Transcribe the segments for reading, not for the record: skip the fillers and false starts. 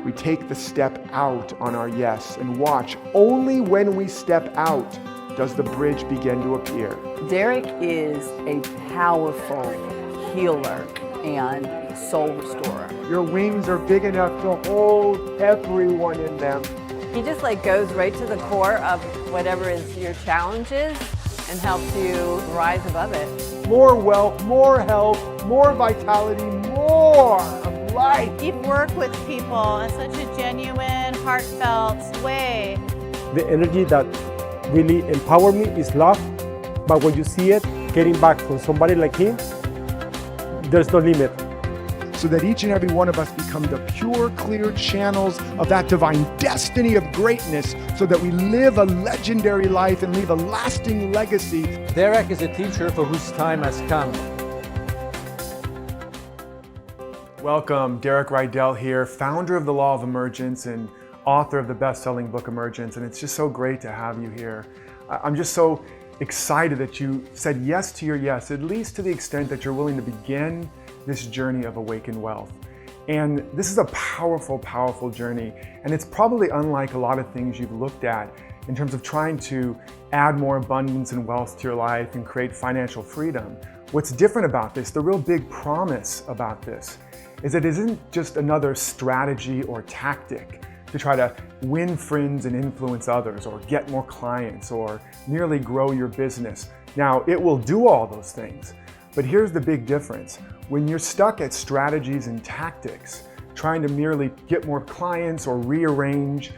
We take the step out on our yes and watch. Only when we step out does the bridge begin to appear. Derek is a powerful healer and soul restorer. Your wings are big enough to hold everyone in them. He just goes right to the core of whatever is your challenges and helps you rise above it. More wealth, more health, more vitality, more of life. You work with people in such a genuine, heartfelt way. The energy that really empowered me is love, but when you see it getting back from somebody like him, there's no limit. So that each and every one of us become the pure, clear channels of that divine destiny of greatness, so that we live a legendary life and leave a lasting legacy. Derek is a teacher for whose time has come. Welcome, Derek Rydell here, founder of the Law of Emergence and author of the best-selling book Emergence, and it's just so great to have you here. I'm just so excited that you said yes to your yes, at least to the extent that you're willing to begin this journey of awakened wealth. And this is a powerful, powerful journey, and it's probably unlike a lot of things you've looked at in terms of trying to add more abundance and wealth to your life and create financial freedom. What's different about this, the real big promise about this, is that it isn't just another strategy or tactic to try to win friends and influence others, or get more clients, or merely grow your business. Now, it will do all those things, but here's the big difference. When you're stuck at strategies and tactics, trying to merely get more clients or rearrange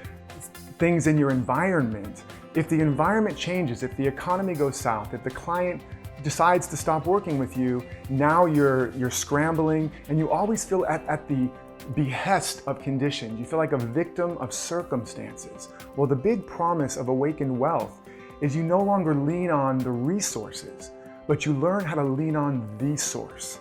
things in your environment, if the environment changes, if the economy goes south, if the client decides to stop working with you, now you're scrambling, and you always feel at the behest of conditions. You feel like a victim of circumstances. Well, the big promise of awakened wealth is you no longer lean on the resources, but you learn how to lean on the source,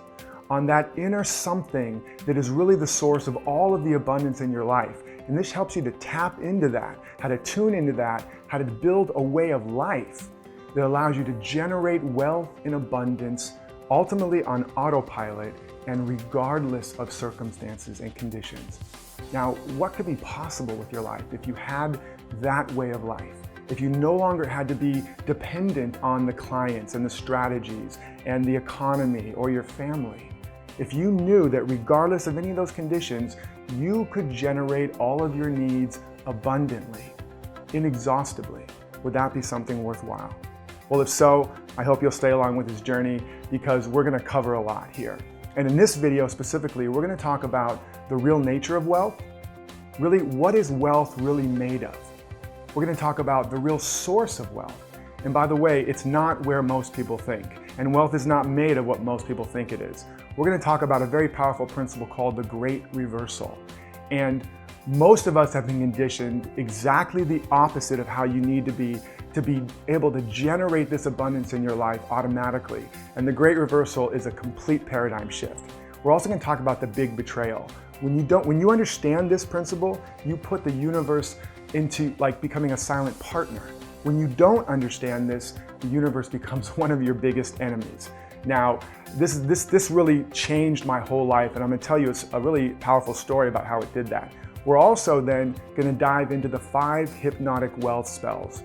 on that inner something that is really the source of all of the abundance in your life. And this helps you to tap into that, how to tune into that, how to build a way of life that allows you to generate wealth in abundance, ultimately on autopilot and regardless of circumstances and conditions. Now, what could be possible with your life if you had that way of life? If you no longer had to be dependent on the clients and the strategies and the economy or your family? If you knew that regardless of any of those conditions, you could generate all of your needs abundantly, inexhaustibly, would that be something worthwhile? Well, if so, I hope you'll stay along with this journey, because we're going to cover a lot here. And in this video specifically, we're going to talk about the real nature of wealth. Really, what is wealth really made of? We're going to talk about the real source of wealth. And by the way, it's not where most people think. And wealth is not made of what most people think it is. We're going to talk about a very powerful principle called the Great Reversal. And most of us have been conditioned exactly the opposite of how you need to be able to generate this abundance in your life automatically. And the Great Reversal is a complete paradigm shift. We're also going to talk about the big betrayal. When you understand this principle, you put the universe into becoming a silent partner. When you don't understand this, the universe becomes one of your biggest enemies. Now, this really changed my whole life, and I'm going to tell you a really powerful story about how it did that. We're also then going to dive into the 5 hypnotic wealth spells.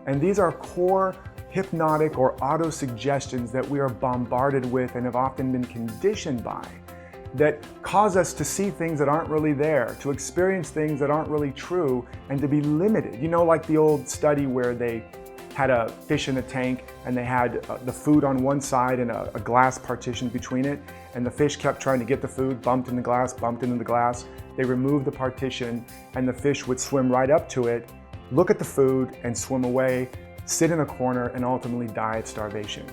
And these are core hypnotic or auto-suggestions that we are bombarded with and have often been conditioned by, that cause us to see things that aren't really there, to experience things that aren't really true, and to be limited. You know, like the old study where they had a fish in a tank and they had the food on one side and a glass partition between it, and the fish kept trying to get the food, bumped into the glass. They removed the partition and the fish would swim right up to it, look at the food and swim away, sit in a corner, and ultimately die of starvation.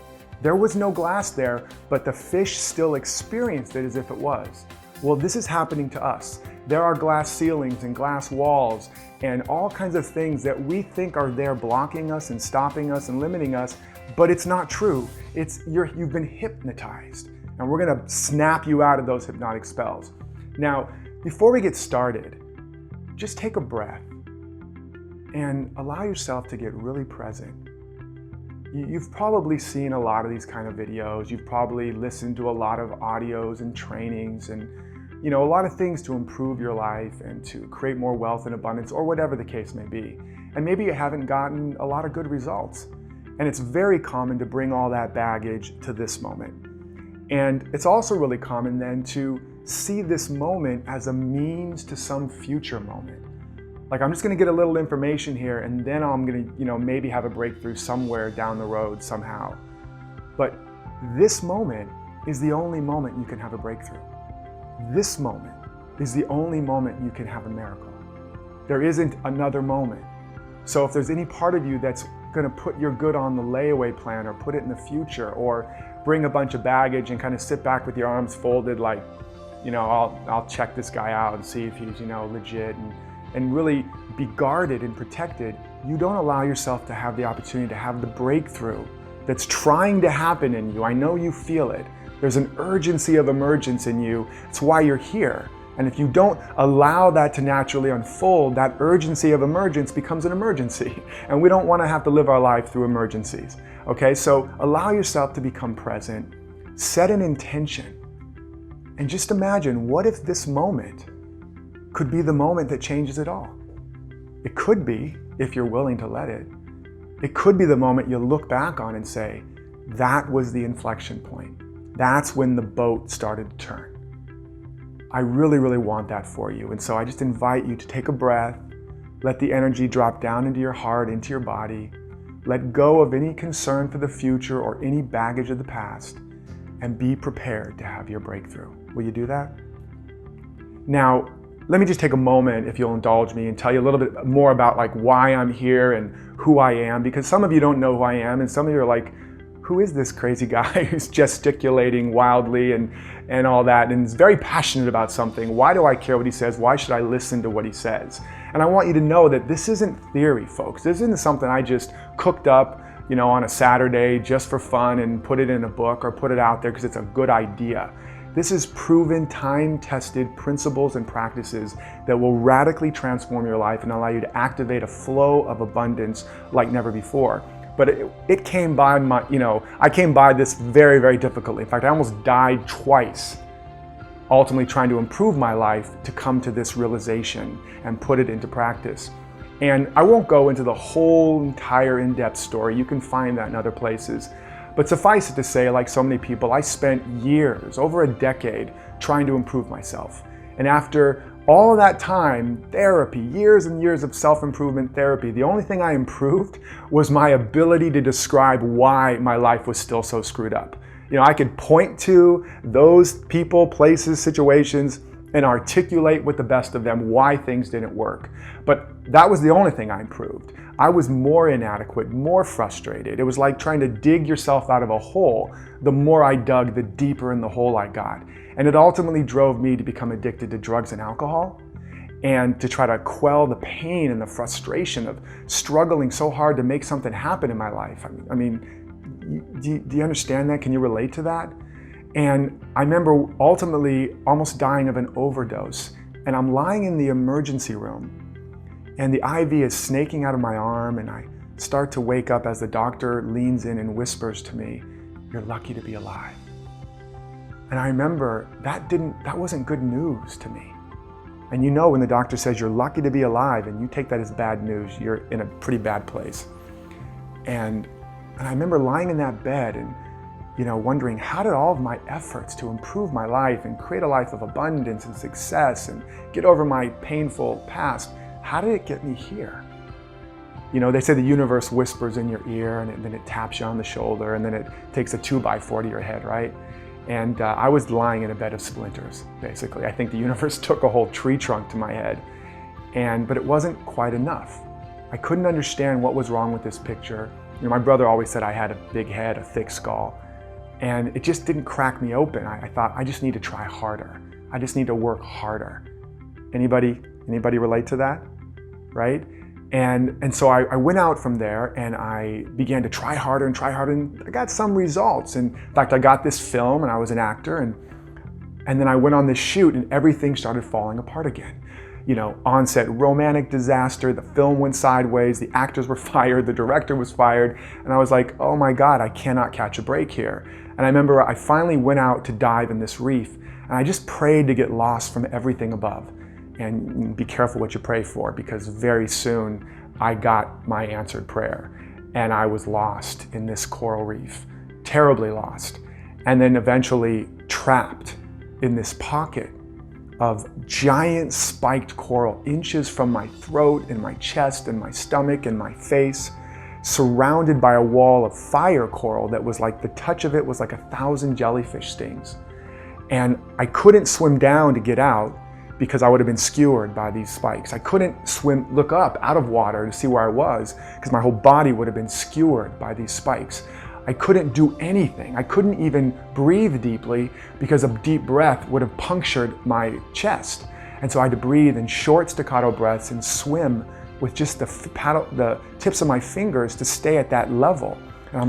There was no glass there, but the fish still experienced it as if it was. Well, this is happening to us. There are glass ceilings and glass walls and all kinds of things that we think are there blocking us and stopping us and limiting us, but it's not true. You've been hypnotized, and we're gonna snap you out of those hypnotic spells. Now, before we get started, just take a breath and allow yourself to get really present. You've probably seen a lot of these kind of videos. You've probably listened to a lot of audios and trainings and a lot of things to improve your life and to create more wealth and abundance, or whatever the case may be. And maybe you haven't gotten a lot of good results. And it's very common to bring all that baggage to this moment. And it's also really common then to see this moment as a means to some future moment. Like, I'm just going to get a little information here, and then I'm going to, maybe have a breakthrough somewhere down the road somehow. But this moment is the only moment you can have a breakthrough. This moment is the only moment you can have a miracle. There isn't another moment. So if there's any part of you that's going to put your good on the layaway plan, or put it in the future, or bring a bunch of baggage and kind of sit back with your arms folded like, I'll check this guy out and see if he's, legit, and really be guarded and protected, you don't allow yourself to have the opportunity to have the breakthrough that's trying to happen in you. I know you feel it. There's an urgency of emergence in you. It's why you're here. And if you don't allow that to naturally unfold, that urgency of emergence becomes an emergency. And we don't want to have to live our life through emergencies. Okay, so allow yourself to become present, set an intention, and just imagine, what if this moment could be the moment that changes it all? It could be, if you're willing to let it. It could be the moment you look back on and say, that was the inflection point. That's when the boat started to turn. I really, really want that for you. And so I just invite you to take a breath, let the energy drop down into your heart, into your body, let go of any concern for the future or any baggage of the past, and be prepared to have your breakthrough. Will you do that? Now, let me just take a moment, if you'll indulge me, and tell you a little bit more about why I'm here and who I am, because some of you don't know who I am, and some of you are like, who is this crazy guy who's gesticulating wildly and all that, and is very passionate about something? Why do I care what he says? Why should I listen to what he says? And I want you to know that this isn't theory, folks. This isn't something I just cooked up, on a Saturday just for fun and put it in a book or put it out there because it's a good idea. This is proven, time-tested principles and practices that will radically transform your life and allow you to activate a flow of abundance like never before. But it came by I came by this very, very difficultly. In fact, I almost died twice, ultimately trying to improve my life to come to this realization and put it into practice. And I won't go into the whole entire in-depth story. You can find that in other places. But suffice it to say, like so many people, I spent years, over a decade, trying to improve myself. And after all of that time, therapy, years and years of self-improvement therapy, the only thing I improved was my ability to describe why my life was still so screwed up. I could point to those people, places, situations, and articulate with the best of them why things didn't work. But that was the only thing I improved. I was more inadequate, more frustrated. It was like trying to dig yourself out of a hole. The more I dug, the deeper in the hole I got. And it ultimately drove me to become addicted to drugs and alcohol, and to try to quell the pain and the frustration of struggling so hard to make something happen in my life. I mean, do you understand that? Can you relate to that? And I remember ultimately almost dying of an overdose. And I'm lying in the emergency room, and the IV is snaking out of my arm, and I start to wake up as the doctor leans in and whispers to me, "You're lucky to be alive." And I remember that wasn't good news to me. And when the doctor says you're lucky to be alive and you take that as bad news, you're in a pretty bad place. And I remember lying in that bed and wondering, how did all of my efforts to improve my life and create a life of abundance and success and get over my painful past, how did it get me here? They say the universe whispers in your ear, and then it taps you on the shoulder, and then it takes a 2x4 to your head, right? And I was lying in a bed of splinters, basically. I think the universe took a whole tree trunk to my head. But it wasn't quite enough. I couldn't understand what was wrong with this picture. My brother always said I had a big head, a thick skull. And it just didn't crack me open. I thought, I just need to try harder. I just need to work harder. Anybody relate to that? Right? And so I went out from there, and I began to try harder, and I got some results. And in fact, I got this film, and I was an actor, and then I went on this shoot, and everything started falling apart again. On-set romantic disaster, the film went sideways, the actors were fired, the director was fired, and I was like, oh my God, I cannot catch a break here. And I remember I finally went out to dive in this reef, and And I just prayed to get lost from everything above. And be careful what you pray for, because very soon I got my answered prayer. And I was lost in this coral reef, terribly lost. And then eventually trapped in this pocket of giant spiked coral, inches from my throat and my chest and my stomach and my face, surrounded by a wall of fire coral that was like, the touch of it was like 1,000 jellyfish stings. And I couldn't swim down to get out because I would have been skewered by these spikes. I couldn't look up out of water to see where I was because my whole body would have been skewered by these spikes. I couldn't do anything. I couldn't even breathe deeply because a deep breath would have punctured my chest. And so I had to breathe in short staccato breaths and swim with just the tips of my fingers to stay at that level. And I'm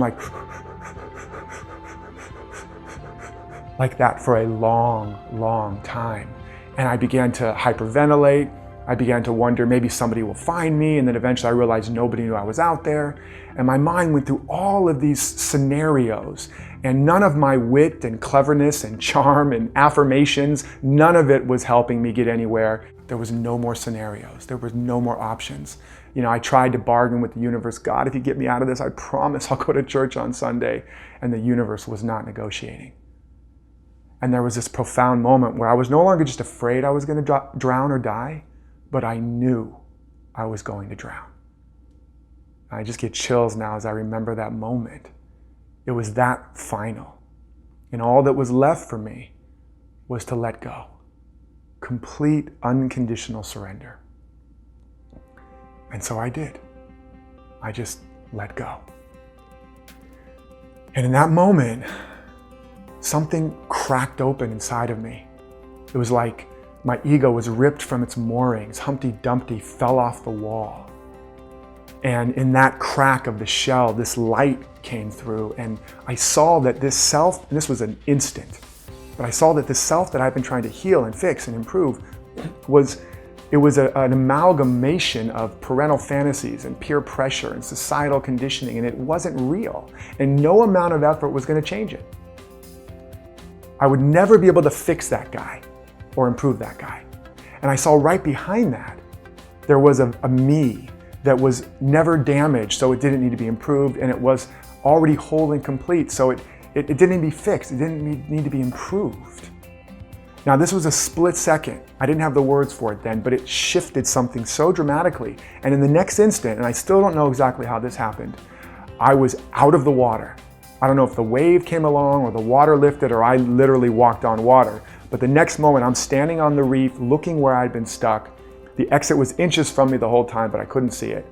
like that for a long, long time. And I began to hyperventilate. I began to wonder, maybe somebody will find me. And then eventually I realized nobody knew I was out there. And my mind went through all of these scenarios, and none of my wit and cleverness and charm and affirmations, none of it was helping me get anywhere. There was no more scenarios. There was no more options. You know, I tried to bargain with the universe. God, if you get me out of this, I promise I'll go to church on Sunday. And the universe was not negotiating. And there was this profound moment where I was no longer just afraid I was going to drown or die, but I knew I was going to drown. I just get chills now as I remember that moment. It was that final. And all that was left for me was to let go. Complete unconditional surrender. And so I did. I just let go. And in that moment, something cracked open inside of me. It was like my ego was ripped from its moorings. Humpty Dumpty fell off the wall. And in that crack of the shell, this light came through, and I saw that this self, and this was an instant, but I saw that this self that I've been trying to heal and fix and improve was an amalgamation of parental fantasies and peer pressure and societal conditioning, and it wasn't real. And no amount of effort was going to change it. I would never be able to fix that guy or improve that guy. And I saw right behind that, there was a me that was never damaged, so it didn't need to be improved, and it was already whole and complete, so it didn't need to be fixed, it didn't need to be improved. Now this was a split second. I didn't have the words for it then, but it shifted something so dramatically. And in the next instant, and I still don't know exactly how this happened, I was out of the water. I don't know if the wave came along or the water lifted or I literally walked on water, but the next moment I'm standing on the reef looking where I'd been stuck. The exit was inches from me the whole time, but I couldn't see it.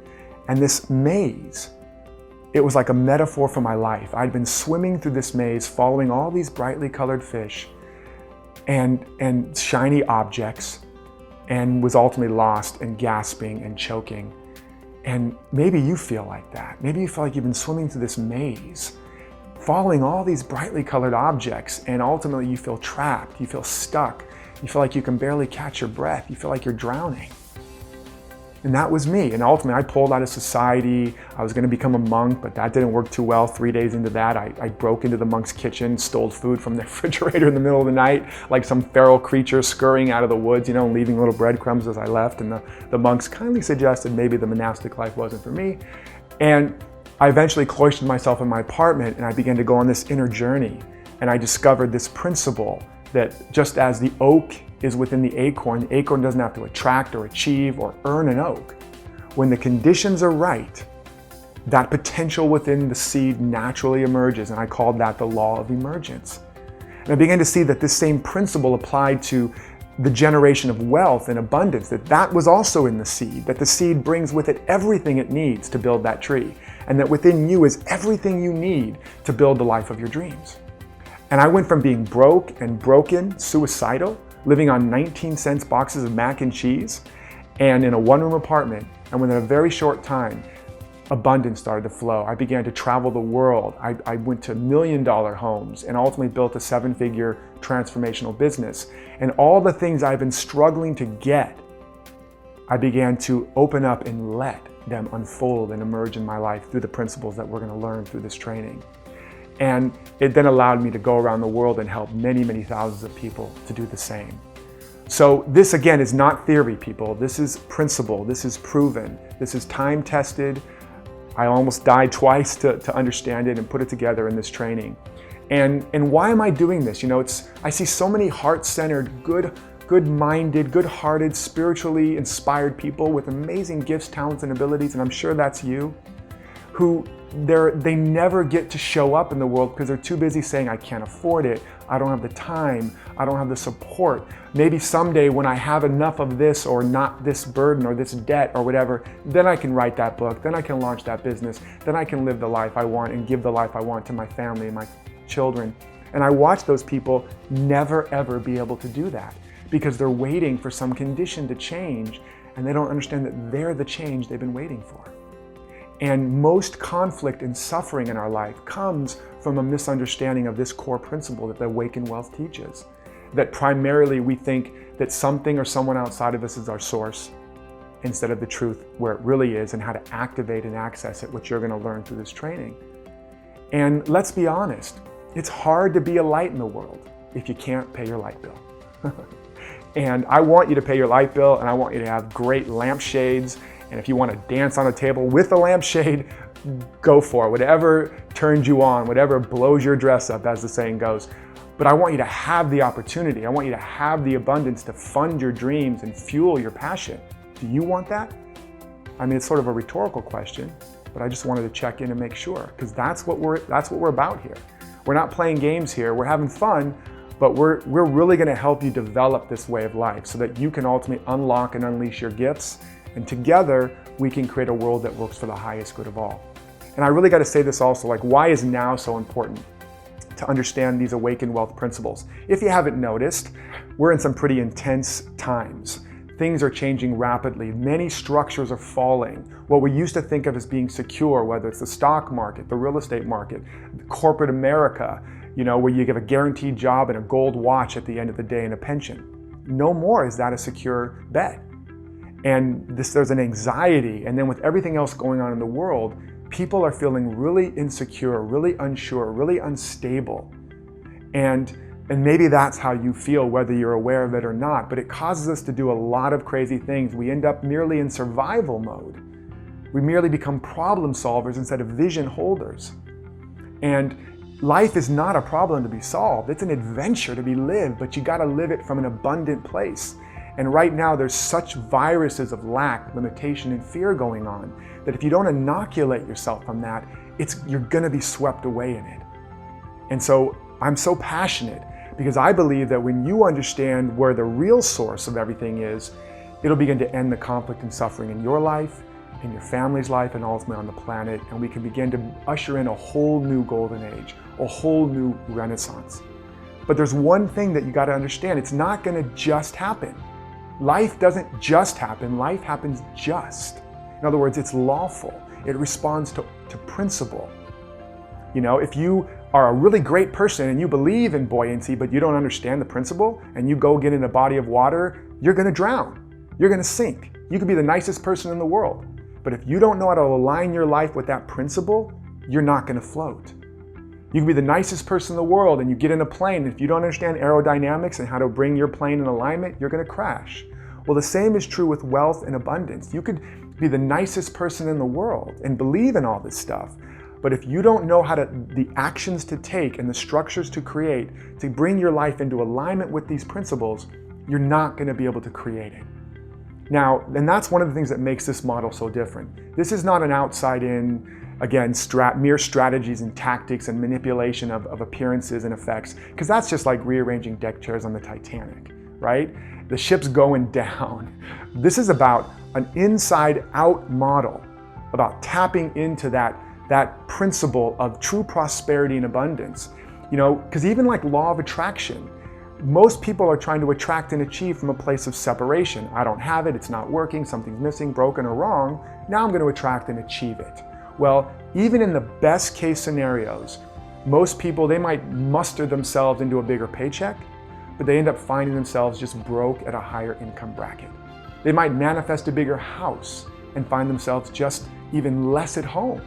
And this maze, it was like a metaphor for my life. I'd been swimming through this maze, following all these brightly colored fish and shiny objects, and was ultimately lost and gasping and choking. And maybe you feel like that. Maybe you feel like you've been swimming through this maze, following all these brightly colored objects, and ultimately you feel trapped, you feel stuck. You feel like you can barely catch your breath. You feel like you're drowning. And that was me. And ultimately, I pulled out of society. I was going to become a monk, but that didn't work too well. 3 days into that, I broke into the monk's kitchen, stole food from the refrigerator in the middle of the night, like some feral creature scurrying out of the woods, you know, leaving little breadcrumbs as I left. And the monks kindly suggested maybe the monastic life wasn't for me. And I eventually cloistered myself in my apartment, and I began to go on this inner journey. And I discovered this principle that just as the oak is within the acorn doesn't have to attract or achieve or earn an oak. When the conditions are right, that potential within the seed naturally emerges, and I called that the law of emergence. And I began to see that this same principle applied to the generation of wealth and abundance, that was also in the seed, that the seed brings with it everything it needs to build that tree, and that within you is everything you need to build the life of your dreams. And I went from being broke and broken, suicidal, living on 19-cent boxes of mac and cheese, and in a one-room apartment, and within a very short time, abundance started to flow. I began to travel the world. I went to $1 million homes and ultimately built a 7-figure transformational business. And all the things I've been struggling to get, I began to open up and let them unfold and emerge in my life through the principles that we're going to learn through this training. And it then allowed me to go around the world and help many, many thousands of people to do the same. So this, again, is not theory, people. This is principle. This is proven. This is time tested. I almost died twice to understand it and put it together in this training. And why am I doing this? You know, I see so many heart-centered, good-minded, good-hearted, spiritually inspired people with amazing gifts, talents, and abilities, and I'm sure that's you, who they never get to show up in the world because they're too busy saying, I can't afford it, I don't have the time, I don't have the support. Maybe someday when I have enough of this or not this burden or this debt or whatever, then I can write that book, then I can launch that business, then I can live the life I want and give the life I want to my family and my children. And I watch those people never ever be able to do that because they're waiting for some condition to change and they don't understand that they're the change they've been waiting for. And most conflict and suffering in our life comes from a misunderstanding of this core principle that the Awaken Wealth teaches. That primarily we think that something or someone outside of us is our source instead of the truth where it really is and how to activate and access it, which you're going to learn through this training. And let's be honest, it's hard to be a light in the world if you can't pay your light bill. And I want you to pay your light bill, and I want you to have great lampshades. And if you want to dance on a table with a lampshade, go for it. Whatever turns you on, whatever blows your dress up, as the saying goes. But I want you to have the opportunity. I want you to have the abundance to fund your dreams and fuel your passion. Do you want that? I mean, it's sort of a rhetorical question, but I just wanted to check in and make sure, because that's what we're about here. We're not playing games here. We're having fun, but we're really going to help you develop this way of life so that you can ultimately unlock and unleash your gifts. And together, we can create a world that works for the highest good of all. And I really got to say this also, like, why is now so important to understand these Awaken Wealth principles? If you haven't noticed, we're in some pretty intense times. Things are changing rapidly. Many structures are falling. What we used to think of as being secure, whether it's the stock market, the real estate market, corporate America, you know, where you get a guaranteed job and a gold watch at the end of the day and a pension. No more is that a secure bet. And there's an anxiety, and then with everything else going on in the world, people are feeling really insecure, really unsure, really unstable. And maybe that's how you feel, whether you're aware of it or not, but it causes us to do a lot of crazy things. We end up merely in survival mode. We merely become problem solvers instead of vision holders. And life is not a problem to be solved. It's an adventure to be lived, but you gotta live it from an abundant place. And right now there's such viruses of lack, limitation, and fear going on that if you don't inoculate yourself from that, you're gonna be swept away in it. And so I'm so passionate because I believe that when you understand where the real source of everything is, it'll begin to end the conflict and suffering in your life, in your family's life, and ultimately on the planet. And we can begin to usher in a whole new golden age, a whole new renaissance. But there's one thing that you gotta understand, it's not gonna just happen. Life doesn't just happen, life happens just. In other words, it's lawful. It responds to principle. You know, if you are a really great person and you believe in buoyancy, but you don't understand the principle, and you go get in a body of water, you're gonna drown. You're gonna sink. You could be the nicest person in the world, but if you don't know how to align your life with that principle, you're not gonna float. You can be the nicest person in the world and you get in a plane, and if you don't understand aerodynamics and how to bring your plane in alignment, you're gonna crash. Well, the same is true with wealth and abundance. You could be the nicest person in the world and believe in all this stuff, but if you don't know the actions to take and the structures to create to bring your life into alignment with these principles, you're not gonna be able to create it. Now, and that's one of the things that makes this model so different. This is not an outside-in, again, mere strategies and tactics and manipulation of appearances and effects, because that's just like rearranging deck chairs on the Titanic, right? The ship's going down. This is about an inside-out model, about tapping into that principle of true prosperity and abundance. You know, because even like law of attraction, most people are trying to attract and achieve from a place of separation. I don't have it, it's not working, something's missing, broken, or wrong. Now I'm going to attract and achieve it. Well, even in the best case scenarios, most people, they might muster themselves into a bigger paycheck, but they end up finding themselves just broke at a higher income bracket. They might manifest a bigger house and find themselves just even less at home.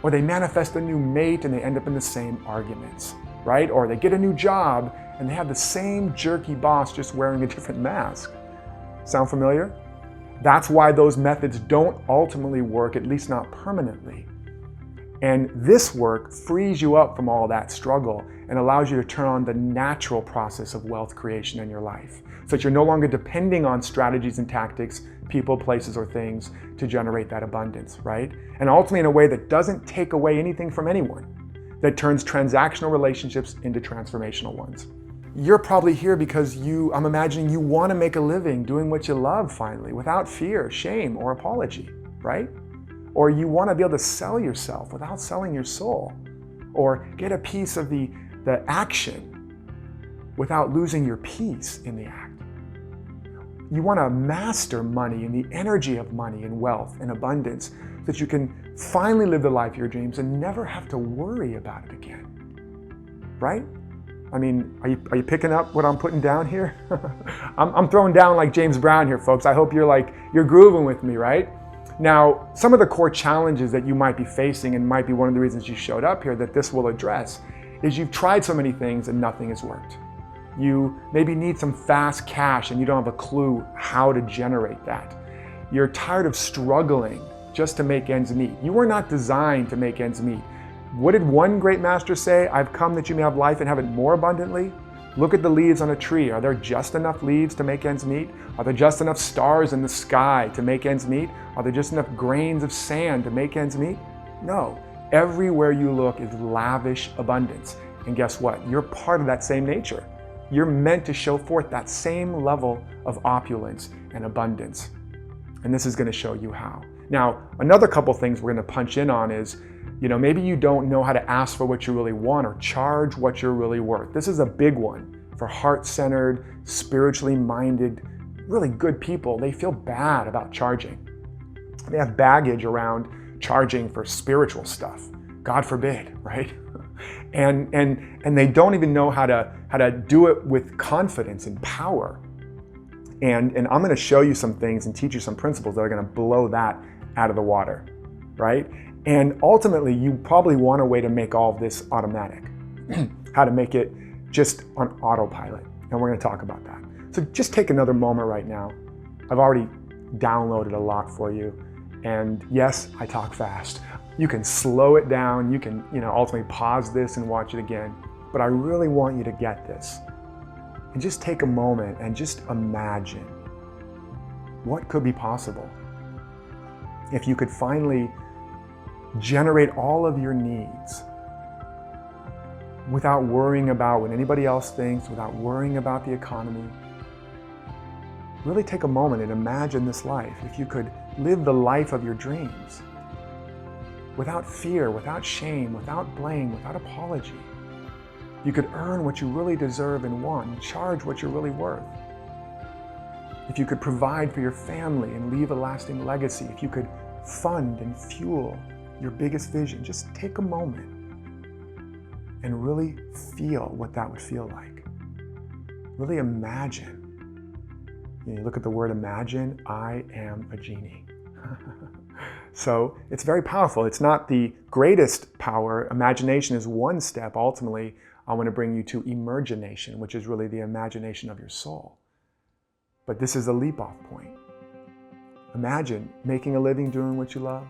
Or they manifest a new mate and they end up in the same arguments, right? Or they get a new job and they have the same jerky boss just wearing a different mask. Sound familiar? That's why those methods don't ultimately work, at least not permanently. And this work frees you up from all that struggle and allows you to turn on the natural process of wealth creation in your life, so that you're no longer depending on strategies and tactics, people, places, or things to generate that abundance, right? And ultimately in a way that doesn't take away anything from anyone, that turns transactional relationships into transformational ones. You're probably here because I'm imagining you want to make a living doing what you love finally, without fear, shame, or apology, right? Or you want to be able to sell yourself without selling your soul, or get a piece of the action without losing your peace in the act. You want to master money and the energy of money and wealth and abundance so that you can finally live the life of your dreams and never have to worry about it again, right? I mean, are you picking up what I'm putting down here? I'm throwing down like James Brown here, folks. I hope you're grooving with me, right? Now, some of the core challenges that you might be facing, and might be one of the reasons you showed up here that this will address, is you've tried so many things and nothing has worked. You maybe need some fast cash and you don't have a clue how to generate that. You're tired of struggling just to make ends meet. You were not designed to make ends meet. What did one great master say? I've come that you may have life and have it more abundantly. Look at the leaves on a tree. Are there just enough leaves to make ends meet? Are there just enough stars in the sky to make ends meet? Are there just enough grains of sand to make ends meet? No. Everywhere you look is lavish abundance. And guess what? You're part of that same nature. You're meant to show forth that same level of opulence and abundance. And this is going to show you how. Now, another couple things we're going to punch in on is, maybe you don't know how to ask for what you really want or charge what you're really worth. This is a big one for heart-centered, spiritually minded, really good people. They feel bad about charging. They have baggage around charging for spiritual stuff. God forbid, right? And they don't even know how to do it with confidence and power. And I'm going to show you some things and teach you some principles that are going to blow that out of the water, right? And ultimately, you probably want a way to make all of this automatic, how to make it just on autopilot. And we're going to talk about that. So just take another moment right now. I've already downloaded a lot for you. And yes, I talk fast. You can slow it down. You can, ultimately pause this and watch it again. But I really want you to get this. And just take a moment and just imagine what could be possible if you could finally generate all of your needs without worrying about what anybody else thinks, without worrying about the economy. Really take a moment and imagine this life. If you could live the life of your dreams without fear, without shame, without blame, without apology. You could earn what you really deserve and want, and charge what you're really worth. If you could provide for your family and leave a lasting legacy, if you could fund and fuel your biggest vision, just take a moment and really feel what that would feel like. Really imagine. You look at the word imagine, I am a genie. So it's very powerful. It's not the greatest power. Imagination is one step. Ultimately, I want to bring you to imagination, which is really the imagination of your soul. But this is a leap-off point. Imagine making a living doing what you love.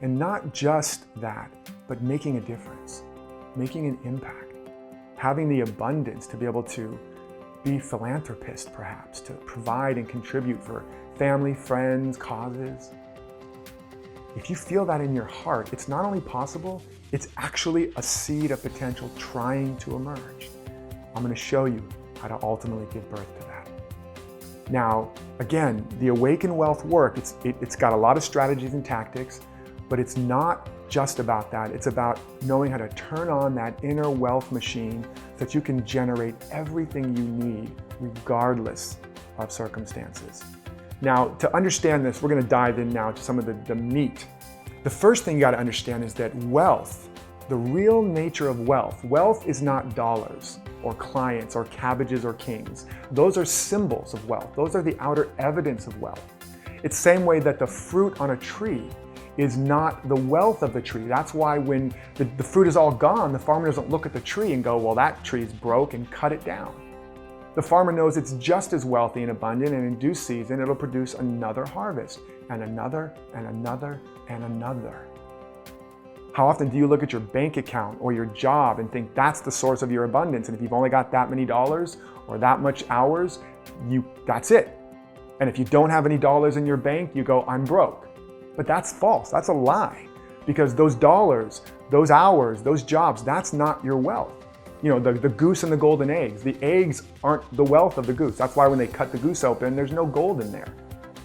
And not just that, but making a difference, making an impact, having the abundance to be able to be philanthropist, perhaps, to provide and contribute for family, friends, causes. If you feel that in your heart, it's not only possible, it's actually a seed of potential trying to emerge. I'm going to show you how to ultimately give birth to that. Now, again, the Awaken Wealth work, it's got a lot of strategies and tactics, but it's not just about that. It's about knowing how to turn on that inner wealth machine so that you can generate everything you need regardless of circumstances. Now, to understand this, we're going to dive in now to some of the meat. The first thing you got to understand is that wealth, the real nature of wealth is not dollars or clients or cabbages or kings. Those are symbols of wealth. Those are the outer evidence of wealth. It's the same way that the fruit on a tree is not the wealth of the tree. That's why when the fruit is all gone, the farmer doesn't look at the tree and go, well, that tree's broke, and cut it down. The farmer knows it's just as wealthy and abundant, and in due season, it'll produce another harvest, and another, and another, and another. How often do you look at your bank account or your job and think that's the source of your abundance? And if you've only got that many dollars or that much hours, that's it. And if you don't have any dollars in your bank, you go, I'm broke. But that's false. That's a lie. Because those dollars, those hours, those jobs, that's not your wealth. You know, the goose and the golden eggs. The eggs aren't the wealth of the goose. That's why when they cut the goose open, there's no gold in there.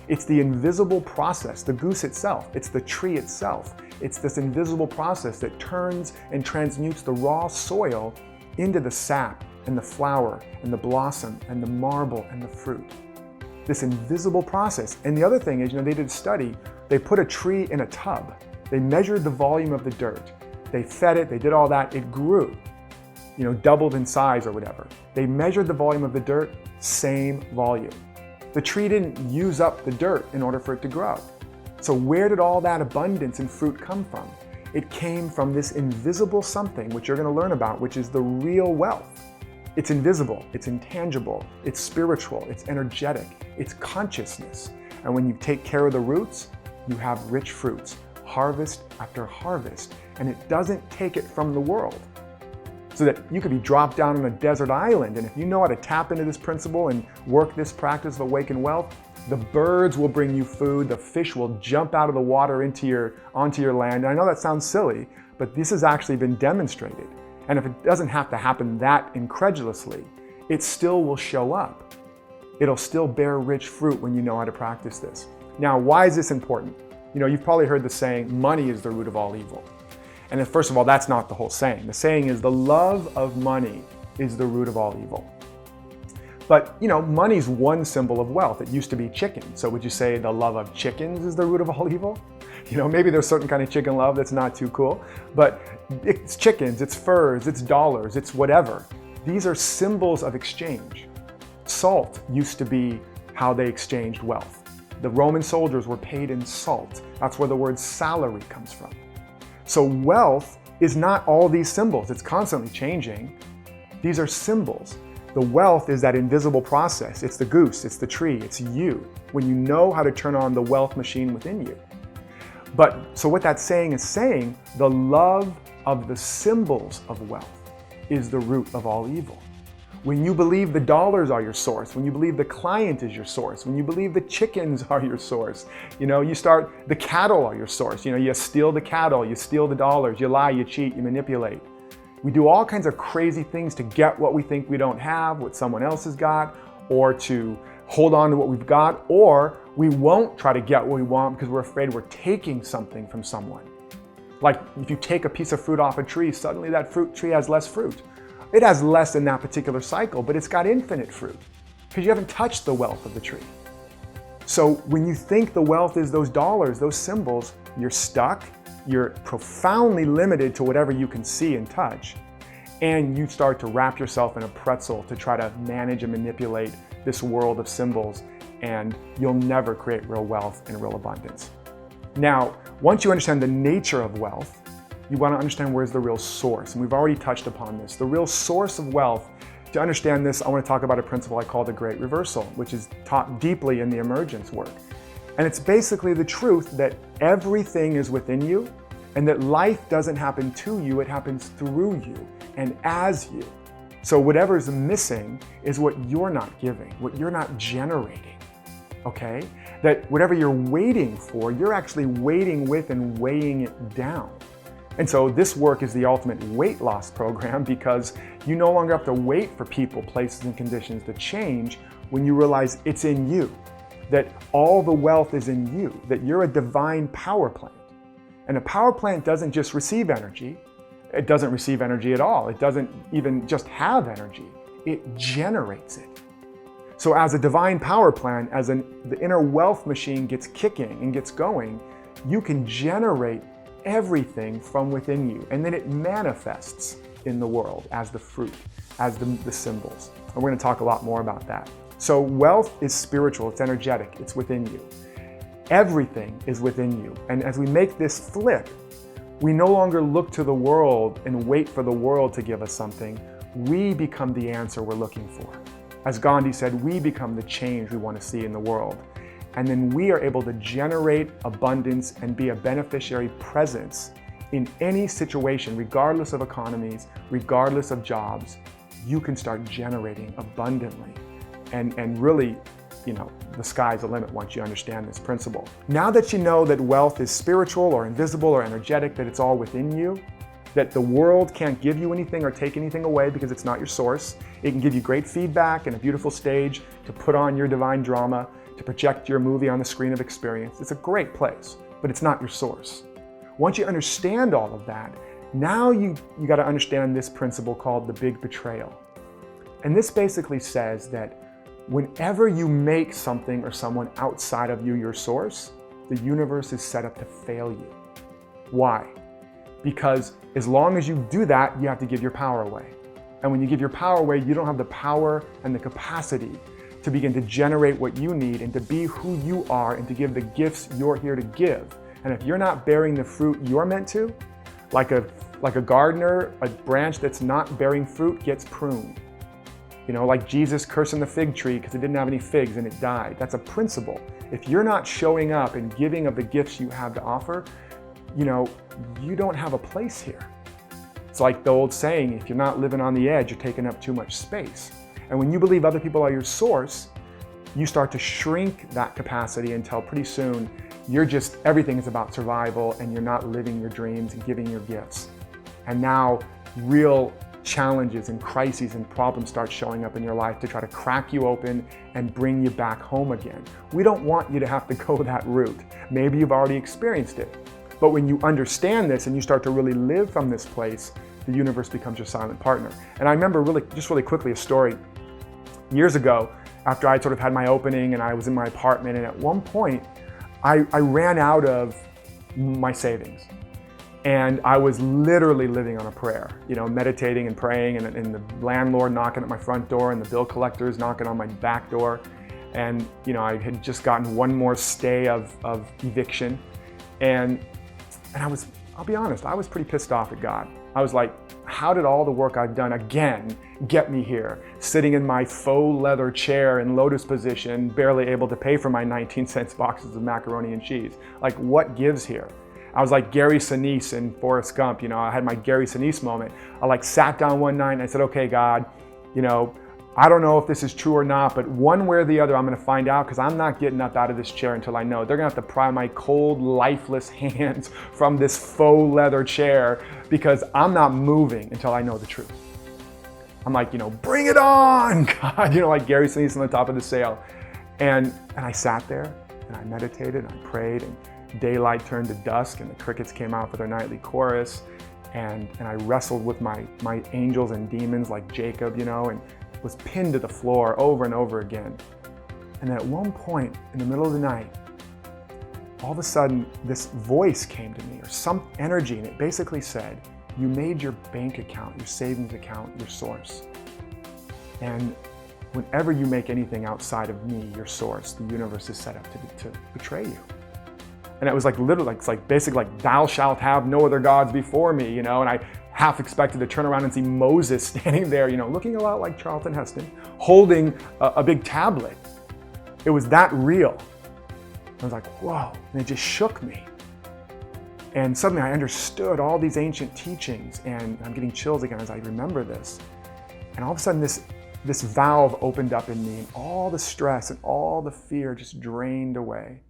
It's the invisible process, the goose itself. It's the tree itself. It's this invisible process that turns and transmutes the raw soil into the sap and the flower and the blossom and the marble and the fruit. This invisible process. And the other thing is, they did a study. They put a tree in a tub. They measured the volume of the dirt. They fed it. They did all that. It grew, doubled in size or whatever. They measured the volume of the dirt, same volume. The tree didn't use up the dirt in order for it to grow. So where did all that abundance in fruit come from? It came from this invisible something, which you're going to learn about, which is the real wealth. It's invisible, it's intangible, it's spiritual, it's energetic, it's consciousness. And when you take care of the roots, you have rich fruits, harvest after harvest. And it doesn't take it from the world. So that you could be dropped down on a desert island, and if you know how to tap into this principle and work this practice of awakened wealth, the birds will bring you food, the fish will jump out of the water onto your land. And I know that sounds silly, but this has actually been demonstrated. And if it doesn't have to happen that incredulously, it still will show up. It'll still bear rich fruit when you know how to practice this. Now, why is this important? You've probably heard the saying, money is the root of all evil. And first of all, that's not the whole saying. The saying is the love of money is the root of all evil. But, money's one symbol of wealth. It used to be chicken. So would you say the love of chickens is the root of all evil? Maybe there's certain kind of chicken love that's not too cool, but it's chickens, it's furs, it's dollars, it's whatever. These are symbols of exchange. Salt used to be how they exchanged wealth. The Roman soldiers were paid in salt. That's where the word salary comes from. So wealth is not all these symbols. It's constantly changing. These are symbols. The wealth is that invisible process. It's the goose, it's the tree, it's you, when you know how to turn on the wealth machine within you. So what that saying is saying, the love of the symbols of wealth is the root of all evil. When you believe the dollars are your source, when you believe the client is your source, when you believe the chickens are your source, the cattle are your source. You steal the cattle, you steal the dollars, you lie, you cheat, you manipulate. We do all kinds of crazy things to get what we think we don't have, what someone else has got, or to hold on to what we've got, or we won't try to get what we want because we're afraid we're taking something from someone. Like if you take a piece of fruit off a tree, suddenly that fruit tree has less fruit. It has less in that particular cycle, but it's got infinite fruit because you haven't touched the wealth of the tree. So when you think the wealth is those dollars, those symbols, you're stuck, you're profoundly limited to whatever you can see and touch, and you start to wrap yourself in a pretzel to try to manage and manipulate this world of symbols, and you'll never create real wealth and real abundance. Now, once you understand the nature of wealth, you want to understand where's the real source. And we've already touched upon this. The real source of wealth, to understand this, I want to talk about a principle I call the Great Reversal, which is taught deeply in the emergence work. And it's basically the truth that everything is within you and that life doesn't happen to you, it happens through you and as you. So whatever's missing is what you're not giving, what you're not generating, okay? That whatever you're waiting for, you're actually waiting with and weighing it down. And so this work is the ultimate weight loss program because you no longer have to wait for people, places, and conditions to change when you realize it's in you, that all the wealth is in you, that you're a divine power plant. And a power plant doesn't just receive energy. It doesn't receive energy at all. It doesn't even just have energy. It generates it. So as a divine power plant, as the inner wealth machine gets kicking and gets going, you can generate everything from within you, and then it manifests in the world as the fruit, as the symbols. And we're going to talk a lot more about that. So wealth is spiritual, it's energetic, it's within you. Everything is within you. And as we make this flip, we no longer look to the world and wait for the world to give us something. We become the answer we're looking for. As Gandhi said, we become the change we want to see in the world. And then we are able to generate abundance and be a beneficiary presence in any situation, regardless of economies, regardless of jobs. You can start generating abundantly. And really, the sky's the limit once you understand this principle. Now that you know that wealth is spiritual or invisible or energetic, that it's all within you, that the world can't give you anything or take anything away because it's not your source. It can give you great feedback and a beautiful stage to put on your divine drama, to project your movie on the screen of experience. It's a great place, but it's not your source. Once you understand all of that, now you got to understand this principle called the big betrayal. And this basically says that whenever you make something or someone outside of you your source, the universe is set up to fail you. Why? Because as long as you do that, you have to give your power away. And when you give your power away, you don't have the power and the capacity to begin to generate what you need and to be who you are and to give the gifts you're here to give. And if you're not bearing the fruit you're meant to, like a gardener, a branch that's not bearing fruit gets pruned. Like Jesus cursing the fig tree because it didn't have any figs and it died. That's a principle. If you're not showing up and giving of the gifts you have to offer, you don't have a place here. It's like the old saying, if you're not living on the edge, you're taking up too much space. And when you believe other people are your source, you start to shrink that capacity until pretty soon everything is about survival and you're not living your dreams and giving your gifts. And now real challenges and crises and problems start showing up in your life to try to crack you open and bring you back home again. We don't want you to have to go that route. Maybe you've already experienced it. But when you understand this and you start to really live from this place, the universe becomes your silent partner. And I remember really quickly a story years ago after I sort of had my opening and I was in my apartment, and at one point I ran out of my savings. And I was literally living on a prayer, meditating and praying, and the landlord knocking at my front door and the bill collectors knocking on my back door. And I had just gotten one more stay of eviction. And I'll be honest, I was pretty pissed off at God. I was like, how did all the work I've done again get me here, sitting in my faux leather chair in lotus position, barely able to pay for my 19-cent boxes of macaroni and cheese? Like, what gives here? I was like Gary Sinise in Forrest Gump. I had my Gary Sinise moment. I sat down one night and I said, okay, God, I don't know if this is true or not, but one way or the other, I'm going to find out, because I'm not getting up out of this chair until I know. They're going to have to pry my cold, lifeless hands from this faux leather chair, because I'm not moving until I know the truth. I'm like, bring it on, God, like Gary Sinise on the top of the sail. And I sat there and I meditated and I prayed, and daylight turned to dusk and the crickets came out for their nightly chorus. And I wrestled with my angels and demons like Jacob, and was pinned to the floor over and over again. And at one point in the middle of the night, all of a sudden this voice came to me, or some energy, and it basically said, you made your bank account, your savings account, your source. And whenever you make anything outside of me, your source, the universe is set up to betray you. And it was like literally, basically thou shalt have no other gods before me, and I half expected to turn around and see Moses standing there, looking a lot like Charlton Heston, holding a big tablet. It was that real. I was like, whoa, and it just shook me. And suddenly I understood all these ancient teachings, and I'm getting chills again as I remember this. And all of a sudden this valve opened up in me, and all the stress and all the fear just drained away.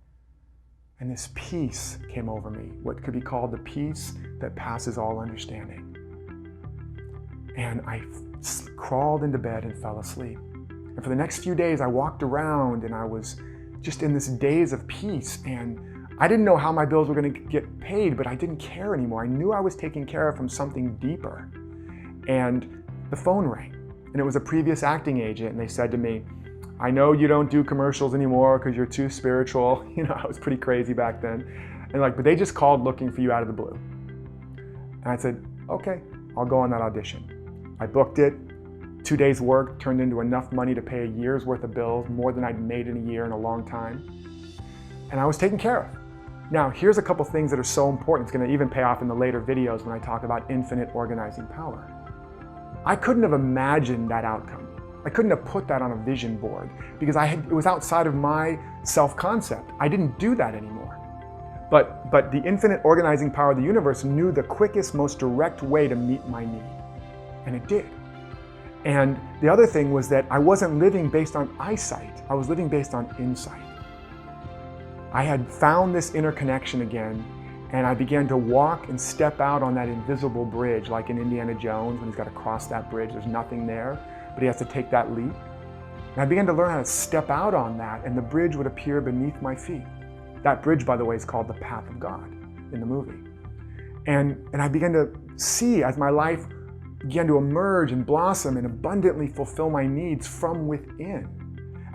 And this peace came over me, what could be called the peace that passes all understanding. And I crawled into bed and fell asleep. And for the next few days, I walked around and I was just in this daze of peace. And I didn't know how my bills were going to get paid, but I didn't care anymore. I knew I was taken care of from something deeper. And the phone rang, and it was a previous acting agent, and they said to me, I know you don't do commercials anymore because you're too spiritual. I was pretty crazy back then. And but they just called looking for you out of the blue. And I said, okay, I'll go on that audition. I booked it. 2 days work turned into enough money to pay a year's worth of bills, more than I'd made in a year in a long time. and I was taken care of. Now, here's a couple things that are so important. It's going to even pay off in the later videos when I talk about infinite organizing power. I couldn't have imagined that outcome. I couldn't have put that on a vision board because it was outside of my self-concept. I didn't do that anymore. But the infinite organizing power of the universe knew the quickest, most direct way to meet my need. And it did. And the other thing was that I wasn't living based on eyesight. I was living based on insight. I had found this inner connection again, and I began to walk and step out on that invisible bridge, like in Indiana Jones when he's got to cross that bridge. There's nothing there, but he has to take that leap. And I began to learn how to step out on that, and the bridge would appear beneath my feet. That bridge, by the way, is called the Path of God in the movie. And I began to see as my life began to emerge and blossom and abundantly fulfill my needs from within.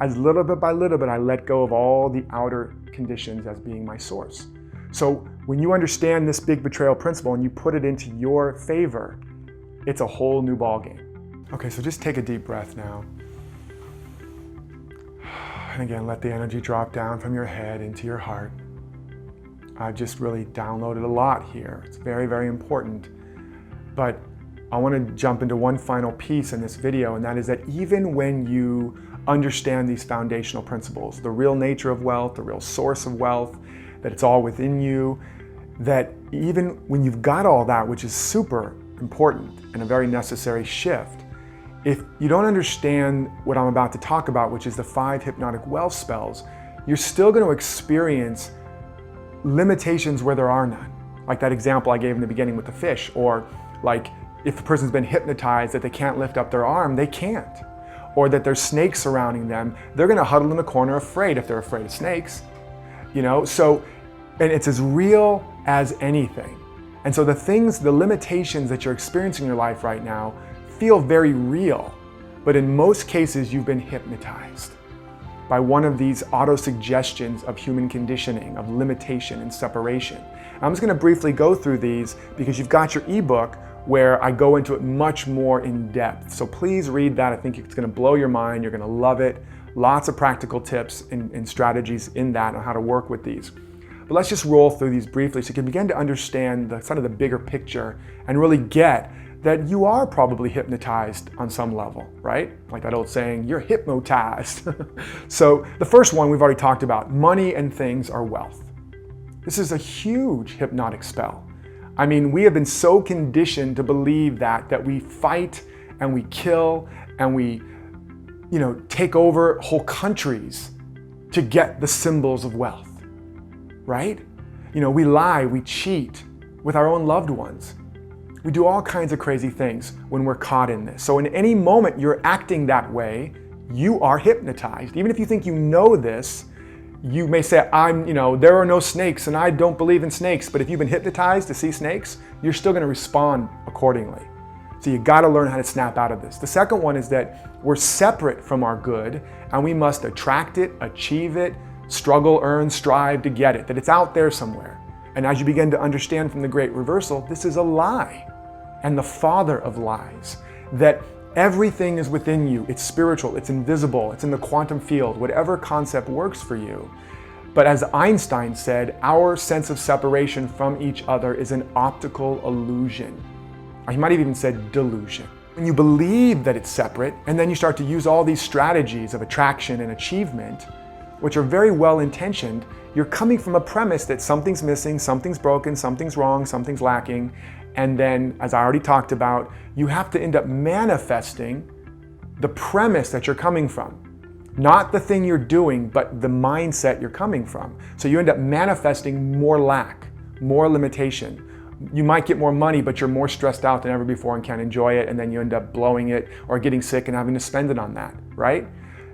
As little bit by little bit, I let go of all the outer conditions as being my source. So when you understand this big betrayal principle and you put it into your favor, it's a whole new ballgame. Okay, so just take a deep breath now. And again, let the energy drop down from your head into your heart. I've just really downloaded a lot here. It's very, very important. But I want to jump into one final piece in this video, and that is that even when you understand these foundational principles, the real nature of wealth, the real source of wealth, that it's all within you, that even when you've got all that, which is super important and a very necessary shift, if you don't understand what I'm about to talk about, which is the 5 hypnotic wealth spells, you're still going to experience limitations where there are none. Like that example I gave in the beginning with the fish, or like if the person's been hypnotized that they can't lift up their arm, they can't. Or that there's snakes surrounding them, they're going to huddle in the corner afraid if they're afraid of snakes. You know, so, and it's as real as anything. And so the limitations that you're experiencing in your life right now feel very real, but in most cases you've been hypnotized by one of these auto-suggestions of human conditioning, of limitation and separation. And I'm just going to briefly go through these because you've got your ebook where I go into it much more in depth. So please read that. I think it's going to blow your mind. You're going to love it. Lots of practical tips and strategies in that on how to work with these. But let's just roll through these briefly so you can begin to understand the bigger picture and really get that you are probably hypnotized on some level, right? Like that old saying, you're hypnotized. So the first one we've already talked about, money and things are wealth. This is a huge hypnotic spell. I mean, we have been so conditioned to believe that we fight and we kill and we, take over whole countries to get the symbols of wealth, right? We lie, we cheat with our own loved ones. We do all kinds of crazy things when we're caught in this. So in any moment you're acting that way, you are hypnotized. Even if you think you know this, you may say, there are no snakes and I don't believe in snakes. But if you've been hypnotized to see snakes, you're still going to respond accordingly. So you got to learn how to snap out of this. The second one is that we're separate from our good and we must attract it, achieve it, struggle, earn, strive to get it, that it's out there somewhere. And as you begin to understand from the Great Reversal, this is a lie and the father of lies, that everything is within you. It's spiritual, it's invisible, it's in the quantum field, whatever concept works for you. But as Einstein said, our sense of separation from each other is an optical illusion. Or he might have even said delusion. When you believe that it's separate, and then you start to use all these strategies of attraction and achievement, which are very well intentioned, you're coming from a premise that something's missing, something's broken, something's wrong, something's lacking. And then, as I already talked about, you have to end up manifesting the premise that you're coming from. Not the thing you're doing, but the mindset you're coming from. So you end up manifesting more lack, more limitation. You might get more money, but you're more stressed out than ever before and can't enjoy it. And then you end up blowing it or getting sick and having to spend it on that, right?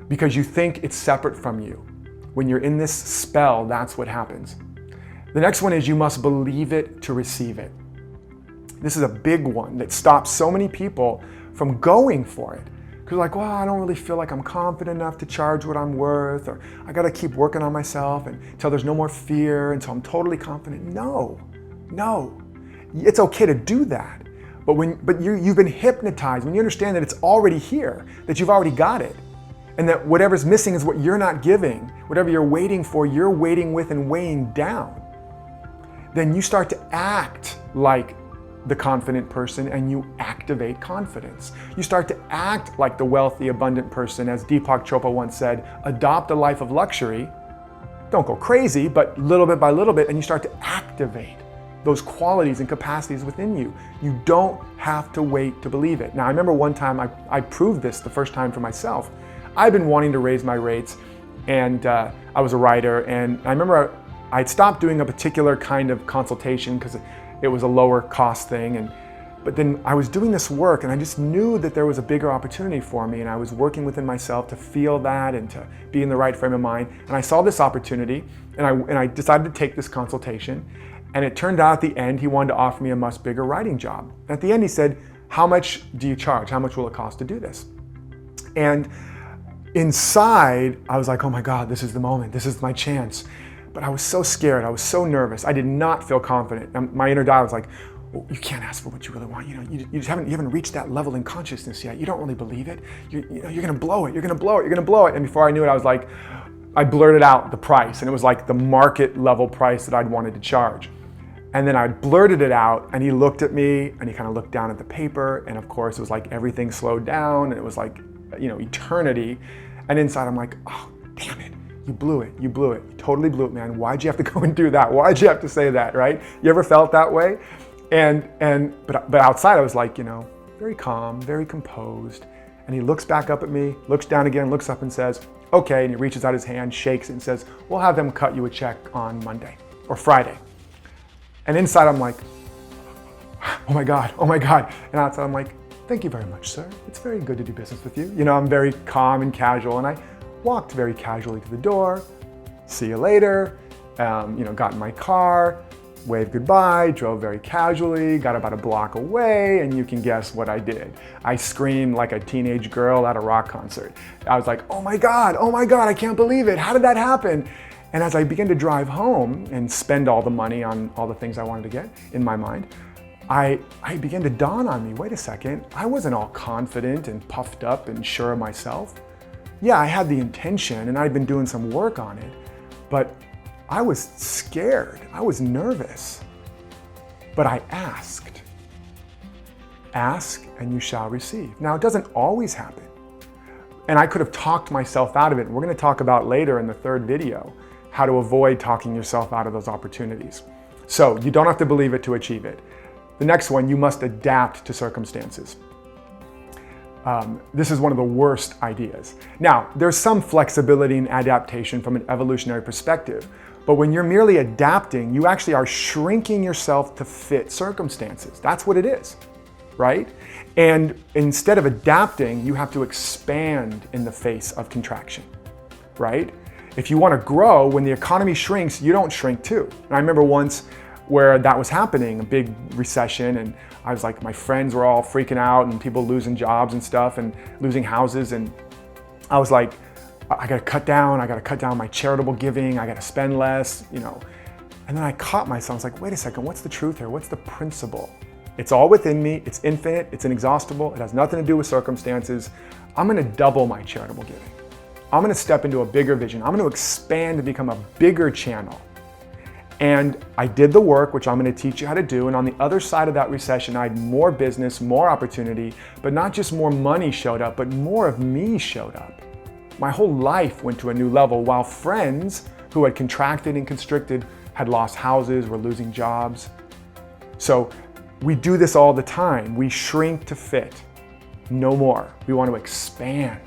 Because you think it's separate from you. When you're in this spell, that's what happens. The next one is you must believe it to receive it. This is a big one that stops so many people from going for it. Because like, well, I don't really feel like I'm confident enough to charge what I'm worth, or I got to keep working on myself until there's no more fear, until I'm totally confident. No. It's okay to do that. But you've been hypnotized, when you understand that it's already here, that you've already got it, and that whatever's missing is what you're not giving. Whatever you're waiting for, you're waiting with and weighing down. Then you start to act like the confident person and you activate confidence. You start to act like the wealthy, abundant person. As Deepak Chopra once said, adopt a life of luxury. Don't go crazy, but little bit by little bit, and you start to activate those qualities and capacities within you. You don't have to wait to believe it. Now, I remember one time I proved this the first time for myself. I've been wanting to raise my rates, and I was a writer, and I remember I'd stopped doing a particular kind of consultation because it was a lower cost thing, but then I was doing this work and I just knew that there was a bigger opportunity for me, and I was working within myself to feel that and to be in the right frame of mind. And I saw this opportunity, and I decided to take this consultation, and it turned out at the end he wanted to offer me a much bigger writing job. At the end he said, how much do you charge? How much will it cost to do this? And inside I was like, oh my God, this is the moment, this is my chance. But I was so scared, I was so nervous, I did not feel confident. And my inner dialogue was like, well, you can't ask for what you really want. You just haven't reached that level in consciousness yet. You don't really believe it. You're gonna blow it, you're gonna blow it, you're gonna blow it. And before I knew it, I was like, I blurted out the price, and it was like the market level price that I'd wanted to charge. And then I blurted it out, and he looked at me, and he kind of looked down at the paper, and of course it was like everything slowed down, and it was like, eternity. And inside I'm like, oh, damn it. You blew it, you blew it. You totally blew it, man. Why'd you have to go and do that? Why'd you have to say that, right? You ever felt that way? But outside I was like, very calm, very composed. And he looks back up at me, looks down again, looks up and says, okay. And he reaches out his hand, shakes it and says, we'll have them cut you a check on Monday or Friday. And inside I'm like, oh my God. And outside I'm like, thank you very much, sir. It's very good to do business with you. I'm very calm and casual, and I walked very casually to the door, see you later, got in my car, waved goodbye, drove very casually, got about a block away, and you can guess what I did. I screamed like a teenage girl at a rock concert. I was like, oh my God, I can't believe it. How did that happen? And as I began to drive home and spend all the money on all the things I wanted to get in my mind, I began to dawn on me, wait a second, I wasn't all confident and puffed up and sure of myself. Yeah, I had the intention and I'd been doing some work on it, but I was scared, I was nervous. But I asked. Ask and you shall receive. Now, it doesn't always happen. And I could have talked myself out of it. We're going to talk about later in the third video how to avoid talking yourself out of those opportunities. So you don't have to believe it to achieve it. The next one, you must adapt to circumstances. This is one of the worst ideas. Now, there's some flexibility and adaptation from an evolutionary perspective, but when you're merely adapting, you actually are shrinking yourself to fit circumstances. That's what it is, right? And instead of adapting, you have to expand in the face of contraction, right? If you want to grow, when the economy shrinks, you don't shrink too. And I remember once where that was happening, a big recession, and I was like, my friends were all freaking out and people losing jobs and stuff and losing houses, and I was like, I gotta cut down my charitable giving, I gotta spend less, And then I caught myself, I was like, wait a second, what's the truth here? What's the principle? It's all within me, it's infinite, it's inexhaustible, it has nothing to do with circumstances. I'm gonna double my charitable giving. I'm gonna step into a bigger vision. I'm gonna expand to become a bigger channel. And I did the work, which I'm going to teach you how to do. And on the other side of that recession, I had more business, more opportunity, but not just more money showed up, but more of me showed up. My whole life went to a new level, while friends who had contracted and constricted had lost houses, were losing jobs. So we do this all the time. We shrink to fit. No more. We want to expand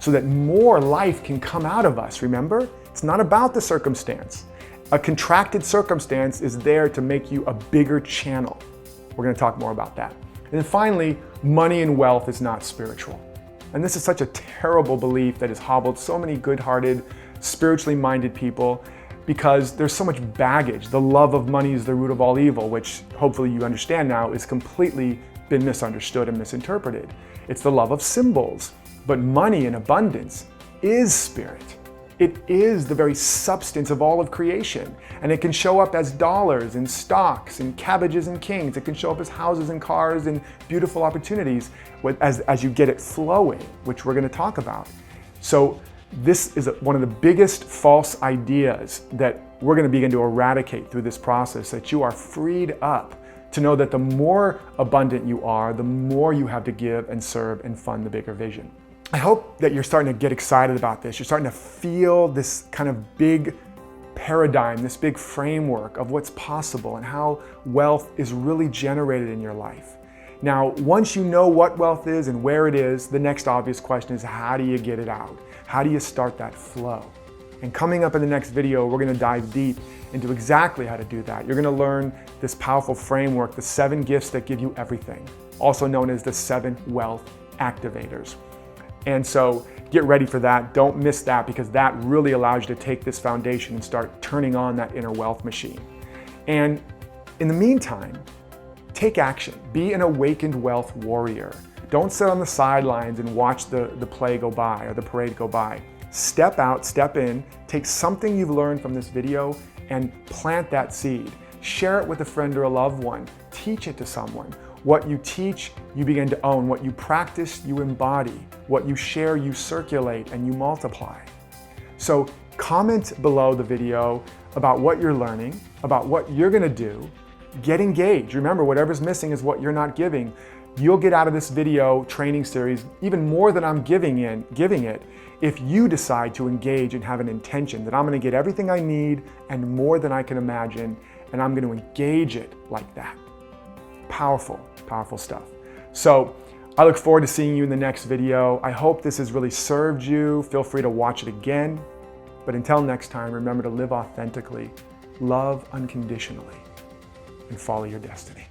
so that more life can come out of us. Remember, it's not about the circumstance. A contracted circumstance is there to make you a bigger channel. We're going to talk more about that. And then finally, money and wealth is not spiritual. And this is such a terrible belief that has hobbled so many good-hearted, spiritually minded people because there's so much baggage. The love of money is the root of all evil, which hopefully you understand now is completely been misunderstood and misinterpreted. It's the love of symbols, but money in abundance is spirit. It is the very substance of all of creation, and it can show up as dollars and stocks and cabbages and kings. It can show up as houses and cars and beautiful opportunities as you get it flowing, which we're going to talk about. So this is one of the biggest false ideas that we're going to begin to eradicate through this process, that you are freed up to know that the more abundant you are, the more you have to give and serve and fund the bigger vision. I hope that you're starting to get excited about this. You're starting to feel this kind of big paradigm, this big framework of what's possible and how wealth is really generated in your life. Now, once you know what wealth is and where it is, the next obvious question is, how do you get it out? How do you start that flow? And coming up in the next video, we're going to dive deep into exactly how to do that. You're going to learn this powerful framework, the 7 gifts that give you everything, also known as the 7 wealth activators. And so get ready for that. Don't miss that, because that really allows you to take this foundation and start turning on that inner wealth machine. And in the meantime, take action. Be an awakened wealth warrior. Don't sit on the sidelines and watch the play go by or the parade go by. Step out, step in, take something you've learned from this video and plant that seed. Share it with a friend or a loved one. Teach it to someone. What you teach, you begin to own. What you practice, you embody. What you share, you circulate and you multiply. So comment below the video about what you're learning, about what you're gonna do. Get engaged. Remember, whatever's missing is what you're not giving. You'll get out of this video training series even more than I'm giving it if you decide to engage and have an intention that I'm going to get everything I need and more than I can imagine, and I'm going to engage it like that. Powerful, powerful stuff. So I look forward to seeing you in the next video. I hope this has really served you. Feel free to watch it again. But until next time, remember to live authentically, love unconditionally, and follow your destiny.